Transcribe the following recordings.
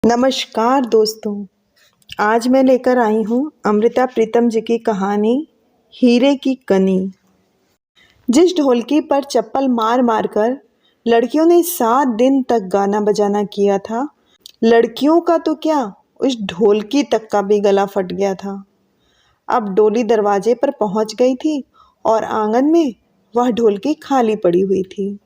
नमस्कार दोस्तों। आज मैं लेकर आई हूँ अमृता प्रीतम जी की कहानी हीरे की कनी। जिस ढोलकी पर चप्पल मार मार कर लड़कियों ने 7 दिन तक गाना बजाना किया था, लड़कियों का तो क्या, उस ढोलकी तक का भी गला फट गया था। अब डोली दरवाजे पर पहुंच गई थी और आंगन में वह ढोलकी खाली पड़ी हुई थी।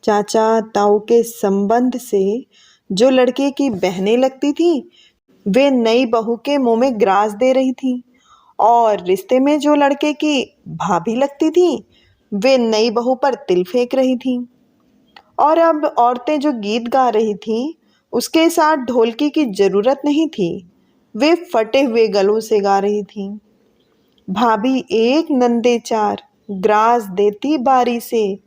चाचा ताऊ के संबंध से जो लड़के की बहनें लगती थी, वे नई बहू के मुंह में ग्रास दे रही थी, और रिश्ते में जो लड़के की भाभी लगती थी, वे नई बहू पर तिल फेंक रही थी। और अब औरतें जो गीत गा रही थीं, उसके साथ ढोलकी की जरूरत नहीं थी, वे फटे हुए गलों से गा रही थीं। भाभी एक नंदे चार, ग्रास देती बारी से,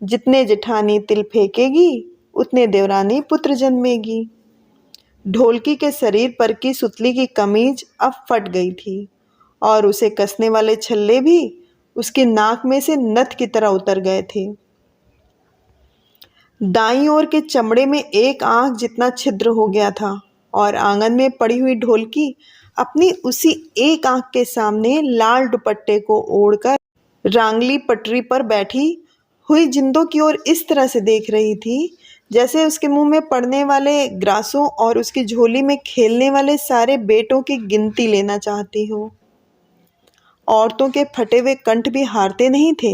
जितने जेठानी तिल फेंकेगी उतने देवरानी पुत्र जन्मेगी। ढोलकी के शरीर पर की सुतली की कमीज अब फट गई थी और उसे कसने वाले छल्ले भी उसकी नाक में से नथ की तरह उतर गए थे। दाईं ओर के चमड़े में एक आंख जितना छिद्र हो गया था और आंगन में पड़ी हुई ढोलकी अपनी उसी एक आंख के सामने लाल दुपट्टे को ओढ़कर रांगली पटरी पर बैठी हुई जिंदों की ओर इस तरह से देख रही थी जैसे उसके मुंह में पड़ने वाले ग्रासों और उसकी झोली में खेलने वाले सारे बेटों की गिनती लेना चाहती हो। औरतों के फटे हुए कंठ भी हारते नहीं थे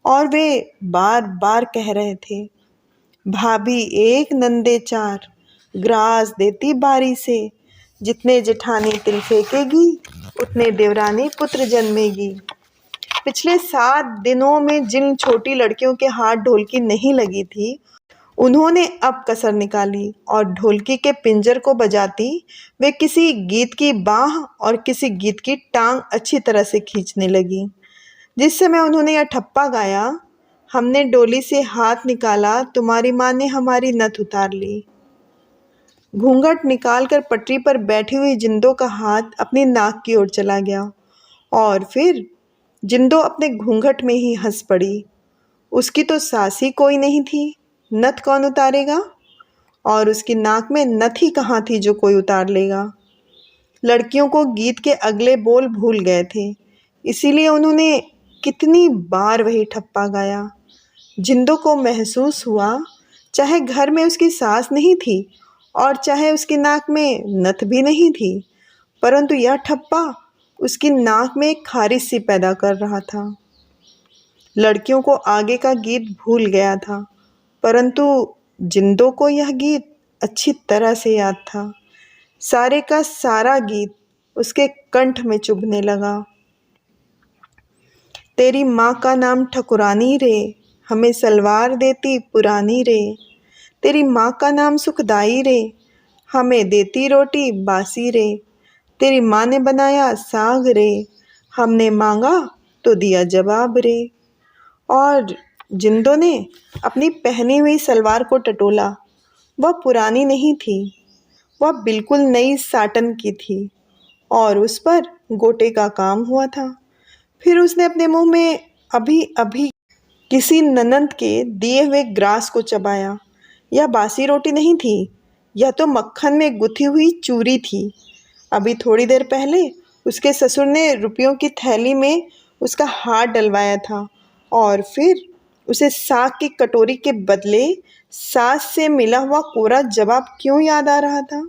और वे बार बार कह रहे थे, भाभी एक नंदे चार, ग्रास देती बारी से, जितने जेठानी तिल फेंकेगी उतने देवरानी पुत्र जन्मेगी। पिछले 7 दिनों में जिन छोटी लड़कियों के हाथ ढोलकी नहीं लगी थी, उन्होंने अब कसर निकाली और ढोलकी के पिंजर को बजाती वे किसी गीत की बाह और किसी गीत की टांग अच्छी तरह से खींचने लगी। जिस समय उन्होंने यह ठप्पा गाया, हमने डोली से हाथ निकाला, तुम्हारी माँ ने हमारी नथ उतार ली। घूंघट निकालकर पटरी पर बैठी हुई जिंदो का हाथ अपनी नाक की ओर चला गया और फिर जिंदो अपने घूंघट में ही हंस पड़ी। उसकी तो सास ही कोई नहीं थी, नथ कौन उतारेगा, और उसकी नाक में नथ ही कहाँ थी जो कोई उतार लेगा। लड़कियों को गीत के अगले बोल भूल गए थे, इसीलिए उन्होंने कितनी बार वही ठप्पा गाया। जिंदो को महसूस हुआ, चाहे घर में उसकी सास नहीं थी और चाहे उसकी नाक में नथ भी नहीं थी, परंतु यह ठप्पा उसकी नाक में एक खारिश सी पैदा कर रहा था। लड़कियों को आगे का गीत भूल गया था, परंतु जिंदो को यह गीत अच्छी तरह से याद था। सारे का सारा गीत उसके कंठ में चुभने लगा। तेरी माँ का नाम ठकुरानी रे, हमें सलवार देती पुरानी रे। तेरी माँ का नाम सुखदाई रे, हमें देती रोटी बासी रे। तेरी माँ ने बनाया साग रे, हमने मांगा तो दिया जवाब रे। और जिंदो ने अपनी पहनी हुई सलवार को टटोला। वह पुरानी नहीं थी, वह बिल्कुल नई साटन की थी और उस पर गोटे का काम हुआ था। फिर उसने अपने मुंह में अभी अभी किसी ननंद के दिए हुए ग्रास को चबाया। यह बासी रोटी नहीं थी, यह तो मक्खन में गुथी हुई चूरी थी। अभी थोड़ी देर पहले उसके ससुर ने रुपयों की थैली में उसका हाथ डलवाया था और फिर उसे साग की कटोरी के बदले सास से मिला हुआ कोरा जवाब क्यों याद आ रहा था।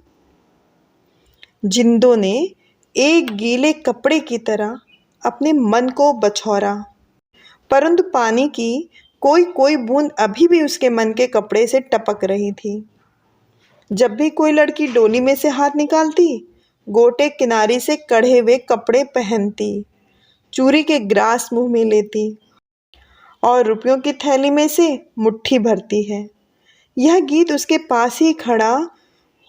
जिंदो ने एक गीले कपड़े की तरह अपने मन को बछौरा, परंतु पानी की कोई कोई बूंद अभी भी उसके मन के कपड़े से टपक रही थी। जब भी कोई लड़की डोली में से हाथ निकालती, गोटे किनारे से कढ़े हुए कपड़े पहनती, चूरी के ग्रास मुंह में लेती और रुपयों की थैली में से मुट्ठी भरती है। यह गीत उसके पास ही खड़ा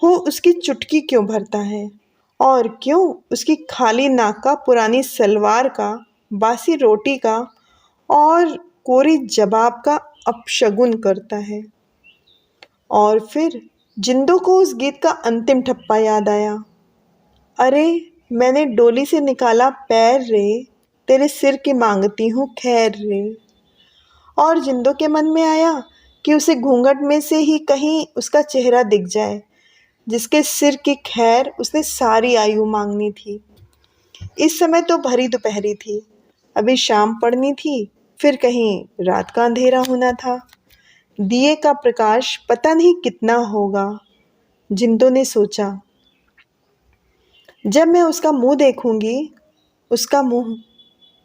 हो उसकी चुटकी क्यों भरता है, और क्यों उसकी खाली नाक का, पुरानी सलवार का, बासी रोटी का और कोरी जवाब का अपशगुन करता है। और फिर जिंदो को उस गीत का अंतिम ठप्पा याद आया, अरे मैंने डोली से निकाला पैर रे, तेरे सिर की मांगती हूँ खैर रे। और जिंदो के मन में आया कि उसे घूंघट में से ही कहीं उसका चेहरा दिख जाए, जिसके सिर की खैर उसने सारी आयु मांगनी थी। इस समय तो भरी दोपहरी थी, अभी शाम पड़नी थी, फिर कहीं रात का अंधेरा होना था। दिए का प्रकाश पता नहीं कितना होगा, जिंदो ने सोचा। जब मैं उसका मुंह देखूंगी, उसका मुंह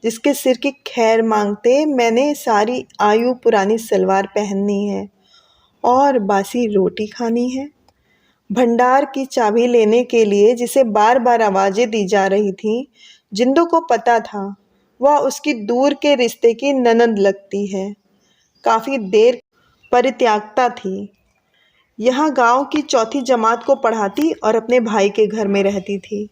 जिसके सिर की खैर मांगते मैंने सारी आयु पुरानी सलवार पहननी है और बासी रोटी खानी है। भंडार की चाबी लेने के लिए जिसे बार बार आवाजें दी जा रही थीं, जिंदो को पता था वह उसकी दूर के रिश्ते की ननद लगती है। काफी देर परित्यागता थी। यहाँ गांव की चौथी जमात को पढ़ाती और अपने भाई के घर में रहती थी।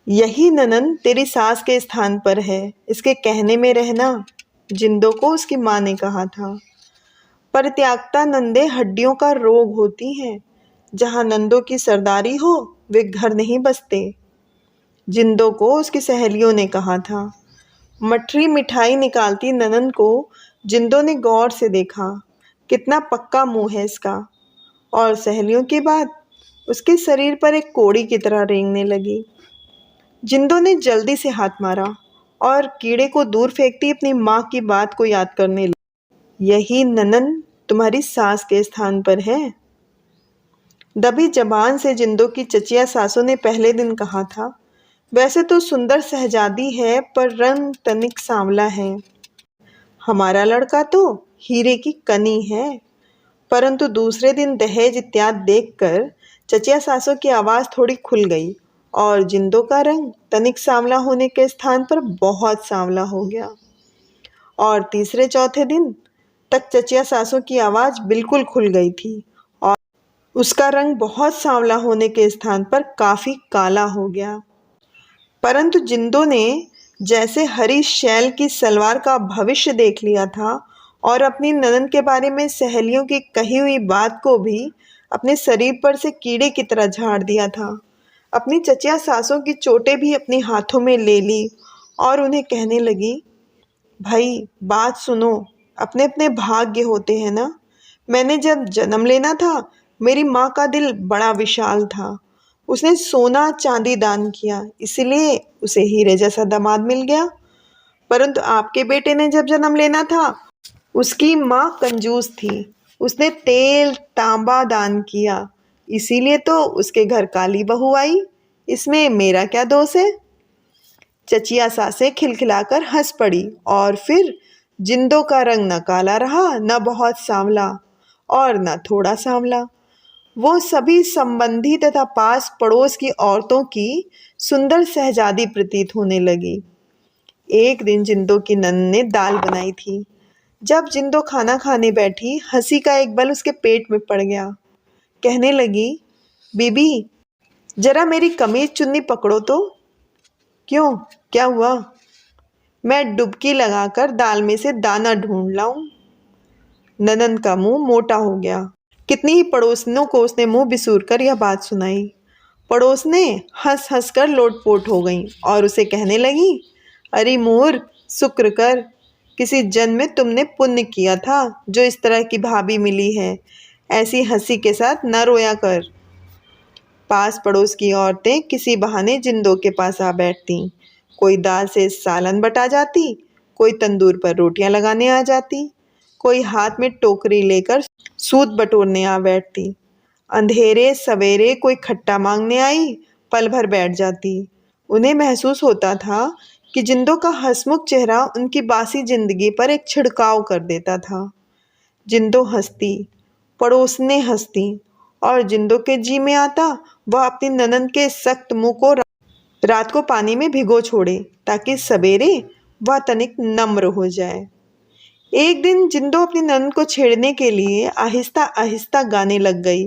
यही ननद तेरी सास के स्थान पर है, इसके कहने में रहना, जिंदो को उसकी माँ ने कहा था। परित्यागता नंदे हड्डियों का रोग होती हैं, जहाँ नंदों की सरदारी हो वे घर नहीं बसते, जिंदो को उसकी सहेलियों ने कहा था। मठरी मिठाई निकालती ननन को जिंदो ने गौर से देखा। कितना पक्का मुंह है इसका। और सहेलियों की बात उसके शरीर पर एक कोड़ी की तरह रेंगने लगी। जिंदो ने जल्दी से हाथ मारा और कीड़े को दूर फेंकती अपनी माँ की बात को याद करने लगी। यही ननन तुम्हारी सास के स्थान पर है। दबी जबान से जिंदो की चचिया सासों ने पहले दिन कहा था, वैसे तो सुंदर शहजादी है पर रंग तनिक सांवला है। हमारा लड़का तो हीरे की कनी है। परंतु दूसरे दिन दहेज इत्यादि देखकर चचिया सासों की आवाज़ थोड़ी खुल गई और जिंदो का रंग तनिक सांवला होने के स्थान पर बहुत सांवला हो गया। और तीसरे चौथे दिन तक चचिया सासों की आवाज़ बिल्कुल खुल गई थी और उसका रंग बहुत सांवला होने के स्थान पर काफ़ी काला हो गया। परंतु जिंदो ने जैसे हरी शैल की सलवार का भविष्य देख लिया था और अपनी ननद के बारे में सहेलियों की कही हुई बात को भी अपने शरीर पर से कीड़े की तरह झाड़ दिया था। अपनी चचिया सासों की चोटें भी अपने हाथों में ले ली और उन्हें कहने लगी, भाई बात सुनो, अपने अपने भाग्य होते हैं ना। मैंने जब जन्म लेना था मेरी माँ का दिल बड़ा विशाल था। उसने सोना चांदी दान किया, इसलिए उसे हीरे जैसा दामाद मिल गया। परंतु आपके बेटे ने जब जन्म लेना था उसकी माँ कंजूस थी। उसने तेल तांबा दान किया, इसीलिए तो उसके घर काली बहू आई। इसमें मेरा क्या दोष है। चचिया सासें खिलखिलाकर हंस पड़ी और फिर जिंदो का रंग न काला रहा, न बहुत सांवला और न थोड़ा सांवला। वो सभी संबंधी तथा पास पड़ोस की औरतों की सुंदर शहजादी प्रतीत होने लगी। एक दिन जिंदो की नन ने दाल बनाई थी। जब जिंदो खाना खाने बैठी, हंसी का एक बल उसके पेट में पड़ गया। कहने लगी, बीबी जरा मेरी कमीज चुन्नी पकड़ो तो। क्यों, क्या हुआ। मैं डुबकी लगाकर दाल में से दाना ढूंढ लाऊं। ननन का मुंह मोटा हो गया। कितनी ही पड़ोसनों को उसने मुंह बिसूर कर यह बात सुनाई। पड़ोसने हंस हंस कर लोटपोट हो गईं और उसे कहने लगी, अरे मूर्ख, शुक्र कर, किसी जन्म में तुमने पुण्य किया था जो इस तरह की भाभी मिली है। ऐसी हंसी के साथ न रोया कर। पास पड़ोस की औरतें किसी बहाने जिंदो के पास आ बैठती। कोई दाल से सालन बटा जाती, कोई तंदूर पर रोटियां लगाने आ जाती, कोई हाथ में टोकरी लेकर सूत बटोरने आ बैठती। अंधेरे सवेरे कोई खट्टा मांगने आई, पल भर बैठ जाती। उन्हें महसूस होता था कि जिंदो का हंसमुख चेहरा उनकी बासी जिंदगी पर एक छिड़काव कर देता था। जिंदो हंसती, पड़ोसने हंसती और जिंदो के जी में आता वह अपनी ननद के सख्त मुंह को रात को पानी में भिगो छोड़े ताकि सवेरे वह तनिक नम्र हो जाए। एक दिन जिंदो अपनी ननद को छेड़ने के लिए आहिस्ता आहिस्ता गाने लग गई।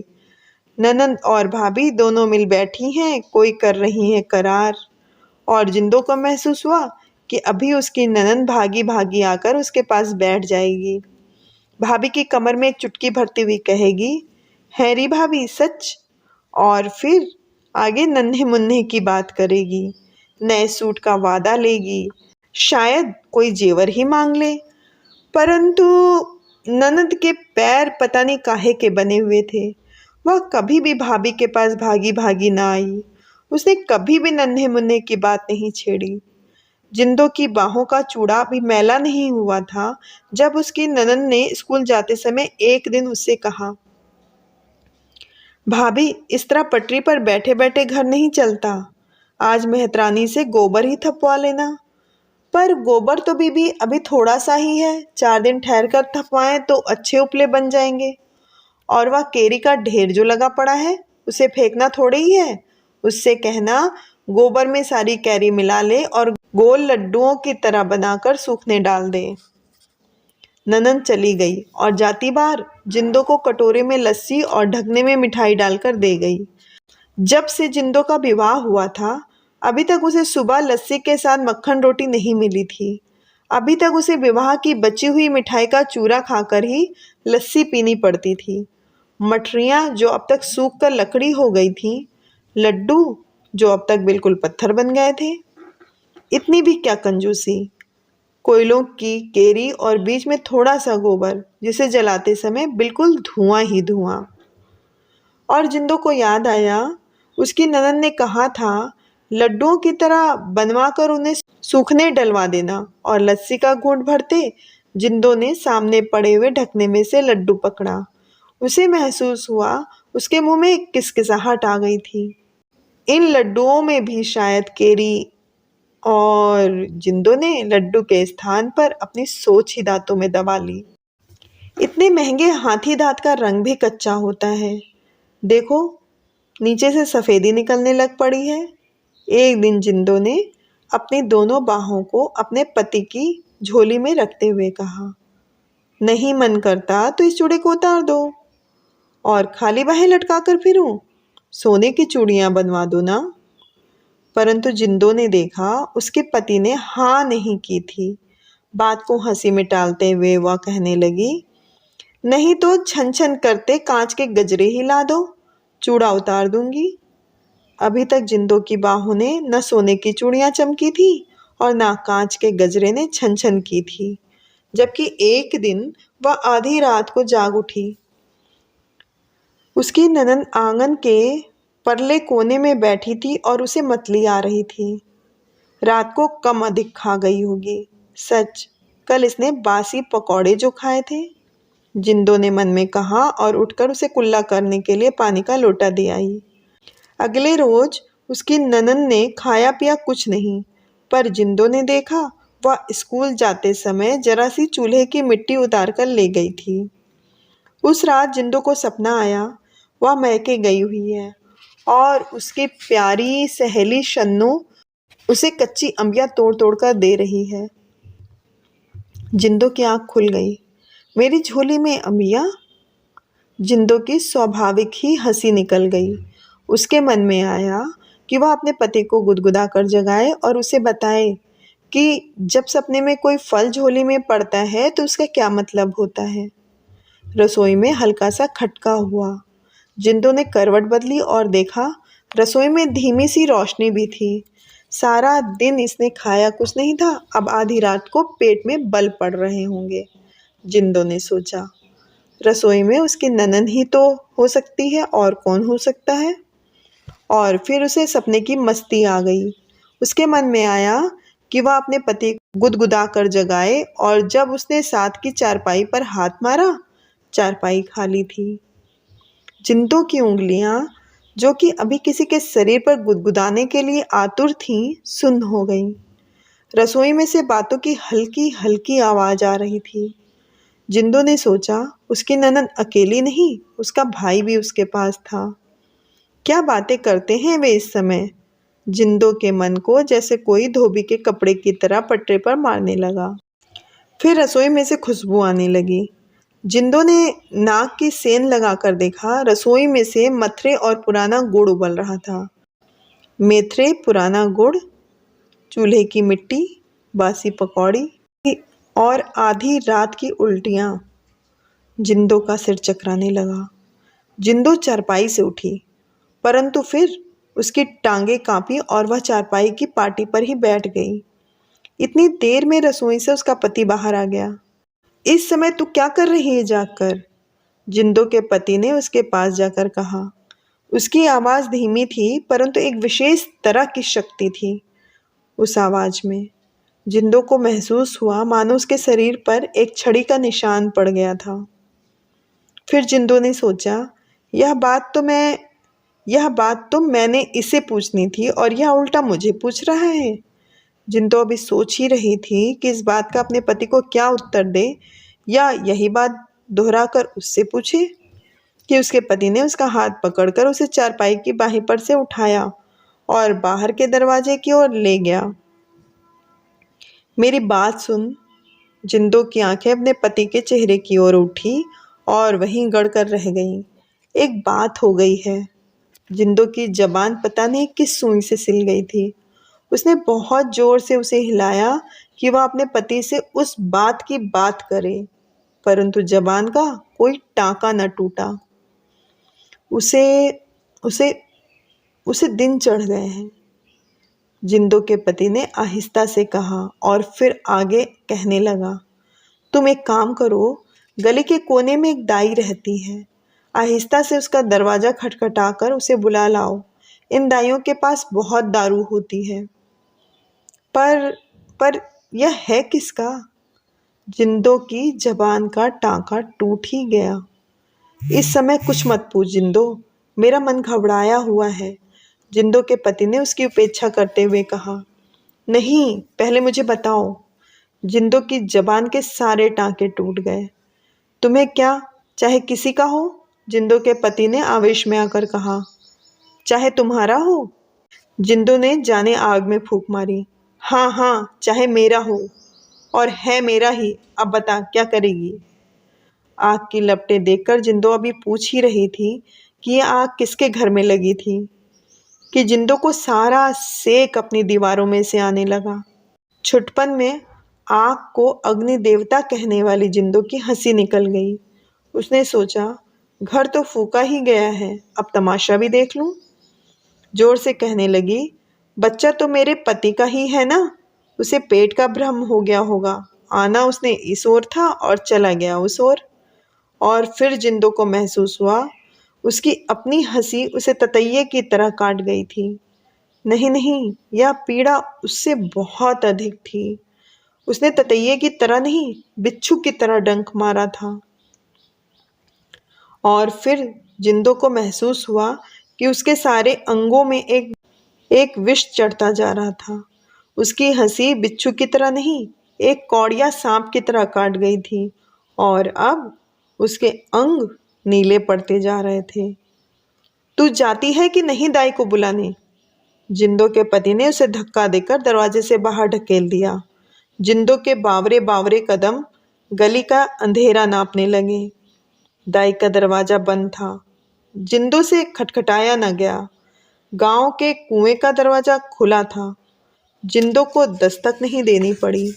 ननद और भाभी दोनों मिल बैठी हैं, कोई कर रही हैं करार। और जिंदो को महसूस हुआ कि अभी उसकी ननद भागी भागी आकर उसके पास बैठ जाएगी। भाभी की कमर में एक चुटकी भरती हुई कहेगी, हैरी भाभी सच। और फिर आगे नन्हे मुन्ने की बात करेगी, नए सूट का वादा लेगी, शायद कोई जेवर ही मांग ले। परंतु ननद के पैर पता नहीं काहे के बने हुए थे। वह कभी भी भाभी के पास भागी भागी ना आई। उसने कभी भी नन्हे मुन्ने की बात नहीं छेड़ी। जिंदो की बाहों का चूड़ा भी मैला नहीं हुआ था जब उसकी ननद ने स्कूल जाते समय एक दिन उससे कहा, भाभी इस तरह पटरी पर बैठे बैठे घर नहीं चलता, आज मेहतरानी से गोबर ही थपवा लेना। पर गोबर तो बीबी अभी थोड़ा सा ही है, 4 दिन ठहर कर थपवाएं तो अच्छे उपले बन जाएंगे। और वह केरी का ढेर जो लगा पड़ा है उसे फेंकना थोड़े ही है, उससे कहना गोबर में सारी कैरी मिला ले और गोल लड्डुओं की तरह बनाकर सूखने डाल दे। ननद चली गई और जाती बार जिंदो को कटोरे में लस्सी और ढकने में मिठाई डालकर दे गई। जब से जिंदो का विवाह हुआ था अभी तक उसे सुबह लस्सी के साथ मक्खन रोटी नहीं मिली थी। अभी तक उसे विवाह की बची हुई मिठाई का चूरा खाकर ही लस्सी पीनी पड़ती थी। मठरियाँ जो अब तक सूख कर लकड़ी हो गई थीं, लड्डू जो अब तक बिल्कुल पत्थर बन गए थे। इतनी भी क्या कंजूसी, कोयलों की केरी और बीच में थोड़ा सा गोबर जिसे जलाते समय बिल्कुल धुआं ही धुआं। और जिंदो को याद आया उसकी ननद ने कहा था लड्डुओं की तरह बनवा कर उन्हें सूखने डलवा देना। और लस्सी का घूंट भरते जिंदो ने सामने पड़े हुए ढकने में से लड्डू पकड़ा। उसे महसूस हुआ उसके मुंह में किसकिसाहट आ गई थी। इन लड्डुओं में भी शायद केरी, और जिंदो ने लड्डू के स्थान पर अपनी सोच ही दांतों में दबा ली। इतने महंगे हाथी दांत का रंग भी कच्चा होता है, देखो नीचे से सफ़ेदी निकलने लग पड़ी है। एक दिन जिंदो ने अपनी दोनों बाहों को अपने पति की झोली में रखते हुए कहा, नहीं मन करता तो इस चूड़े को उतार दो और खाली बाहें लटका कर फिरूं, सोने की चूड़ियां बनवा दो ना। परंतु जिंदो ने देखा उसके पति ने हाँ नहीं की थी। बात को हंसी में टालते हुए वह कहने लगी, नहीं तो छन छन करते कांच के गजरे ही ला दो, चूड़ा उतार दूंगी। अभी तक जिंदो की बाहों ने न सोने की चूड़ियां चमकी थी और न कांच के गजरे ने छन छन की थी। जबकि एक दिन वह आधी रात को जाग उठी। उसकी ननद आंगन के परले कोने में बैठी थी और उसे मतली आ रही थी। रात को कम अधिक खा गई होगी, सच कल इसने बासी पकौड़े जो खाए थे। जिंदो ने मन में कहा और उठकर उसे कुल्ला करने के लिए पानी का लोटा दे आई। अगले रोज उसकी ननद ने खाया पिया कुछ नहीं, पर जिंदो ने देखा वह स्कूल जाते समय जरा सी चूल्हे की मिट्टी उतार कर ले गई थी। उस रात जिंदो को सपना आया वह मैके गई हुई है और उसकी प्यारी सहेली शन्नू उसे कच्ची अंबियां तोड़ तोड़ कर दे रही है। जिंदो की आंख खुल गई, मेरी झोली में अंबियां। जिंदो की स्वाभाविक ही हंसी निकल गई। उसके मन में आया कि वह अपने पति को गुदगुदा कर जगाए और उसे बताए कि जब सपने में कोई फल झोली में पड़ता है तो उसका क्या मतलब होता है। रसोई में हल्का सा खटका हुआ। जिंदो ने करवट बदली और देखा रसोई में धीमी सी रोशनी भी थी। सारा दिन इसने खाया कुछ नहीं था, अब आधी रात को पेट में बल पड़ रहे होंगे। जिंदो ने सोचा रसोई में उसकी ननद ही तो हो सकती है, और कौन हो सकता है। और फिर उसे सपने की मस्ती आ गई। उसके मन में आया कि वह अपने पति को गुदगुदा कर जगाए, और जब उसने साथ की चारपाई पर हाथ मारा, चारपाई खाली थी। जिंदो की उंगलियां जो कि अभी किसी के शरीर पर गुदगुदाने के लिए आतुर थीं, सुन्न हो गईं। रसोई में से बातों की हल्की हल्की आवाज आ रही थी। जिंदो ने सोचा उसकी ननद अकेली नहीं, उसका भाई भी उसके पास था। क्या बातें करते हैं वे इस समय। जिंदो के मन को जैसे कोई धोबी के कपड़े की तरह पटरे पर मारने लगा। फिर रसोई में से खुशबू आने लगी। जिंदो ने नाक की सेंध लगाकर देखा, रसोई में से मथरे और पुराना गुड़ उबल रहा था। मेथरे, पुराना गुड़, चूल्हे की मिट्टी, बासी पकौड़ी और आधी रात की उल्टियाँ। जिंदो का सिर चकराने लगा। जिंदो चारपाई से उठी, परंतु फिर उसकी टांगें कांपी और वह चारपाई की पाटी पर ही बैठ गई। इतनी देर में रसोई से उसका पति बाहर आ गया। इस समय तू क्या कर रही है जागकर। जिंदो के पति ने उसके पास जाकर कहा। उसकी आवाज़ धीमी थी, परंतु एक विशेष तरह की शक्ति थी उस आवाज़ में। जिंदो को महसूस हुआ मानो उसके शरीर पर एक छड़ी का निशान पड़ गया था। फिर जिंदो ने सोचा, यह बात तो मैंने इसे पूछनी थी और यह उल्टा मुझे पूछ रहा है। जिंदो अभी सोच ही रही थी कि इस बात का अपने पति को क्या उत्तर दे, या यही बात दोहराकर उससे पूछे, कि उसके पति ने उसका हाथ पकड़कर उसे चारपाई की बाहीं पर से उठाया और बाहर के दरवाजे की ओर ले गया। मेरी बात सुन। जिंदो की आंखें अपने पति के चेहरे की ओर उठी और वहीं गड़कर रह गईं। एक बात हो गई है। जिंदो की जबान पता नहीं किस सुई से सिल गई थी। उसने बहुत जोर से उसे हिलाया कि वह अपने पति से उस बात की बात करे, परंतु जबान का कोई टाँका न टूटा। उसे उसे उसे दिन चढ़ गए हैं, जिंदो के पति ने आहिस्ता से कहा और फिर आगे कहने लगा। तुम एक काम करो, गली के कोने में एक दाई रहती है। आहिस्ता से उसका दरवाज़ा खटखटाकर उसे बुला लाओ। इन दाइयों के पास बहुत दारू होती है। पर यह है किसका? जिंदो की जबान का टाँका टूट ही गया। इस समय कुछ मत पूछ जिंदो, मेरा मन घबराया हुआ है, जिंदो के पति ने उसकी उपेक्षा करते हुए कहा। नहीं, पहले मुझे बताओ। जिंदो की जबान के सारे टाँके टूट गए। तुम्हें क्या, चाहे किसी का हो? जिंदो के पति ने आवेश में आकर कहा। चाहे तुम्हारा हो? जिंदो ने जाने आग में फूंक मारी। हाँ हाँ, चाहे मेरा हो, और है मेरा ही। अब बता, क्या करेगी? आग की लपटें देखकर जिंदो अभी पूछ ही रही थी कि यह आग किसके घर में लगी थी, कि जिंदो को सारा सेक अपनी दीवारों में से आने लगा। छुटपन में आग को अग्नि देवता कहने वाली जिंदो की हंसी निकल गई। उसने सोचा, घर तो फूका ही गया है, अब तमाशा भी देख लूं। जोर से कहने लगी, बच्चा तो मेरे पति का ही है ना, उसे पेट का भ्रम हो गया होगा। आना उसने इस ओर था और चला गया उस ओर। और फिर जिंदो को महसूस हुआ उसकी अपनी हंसी उसे ततैये की तरह काट गई थी। नहीं नहीं, यह पीड़ा उससे बहुत अधिक थी। उसने ततैये की तरह नहीं, बिच्छू की तरह डंक मारा था। और फिर जिंदो को महसूस हुआ कि उसके सारे अंगों में एक विष चढ़ता जा रहा था। उसकी हंसी बिच्छू की तरह नहीं, एक कौड़िया सांप की तरह काट गई थी, और अब उसके अंग नीले पड़ते जा रहे थे। तू जाती है कि नहीं दाई को बुलाने? जिंदो के पति ने उसे धक्का देकर दरवाजे से बाहर ढकेल दिया। जिंदो के बावरे बावरे कदम गली का अंधेरा नापने लगे। दाई का दरवाजा बंद था। जिंदो से खटखटाया न गया। गांव के कुएं का दरवाजा खुला था। जिंदो को दस्तक नहीं देनी पड़ी।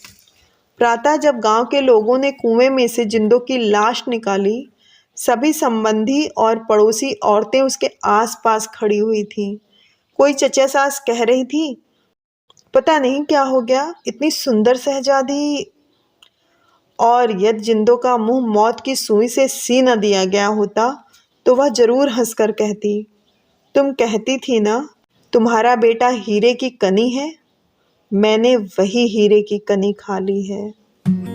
प्रातः जब गांव के लोगों ने कुएं में से जिंदो की लाश निकाली, सभी संबंधी और पड़ोसी औरतें उसके आसपास खड़ी हुई थीं। कोई चचा सास कह रही थी, पता नहीं क्या हो गया, इतनी सुंदर शहजादी। और यदि जिंदो का मुंह मौत की सुई से सी न दिया गया होता तो वह जरूर हंसकर कहती, तुम कहती थी ना तुम्हारा बेटा हीरे की कनी है, मैंने वही हीरे की कनी खा ली है।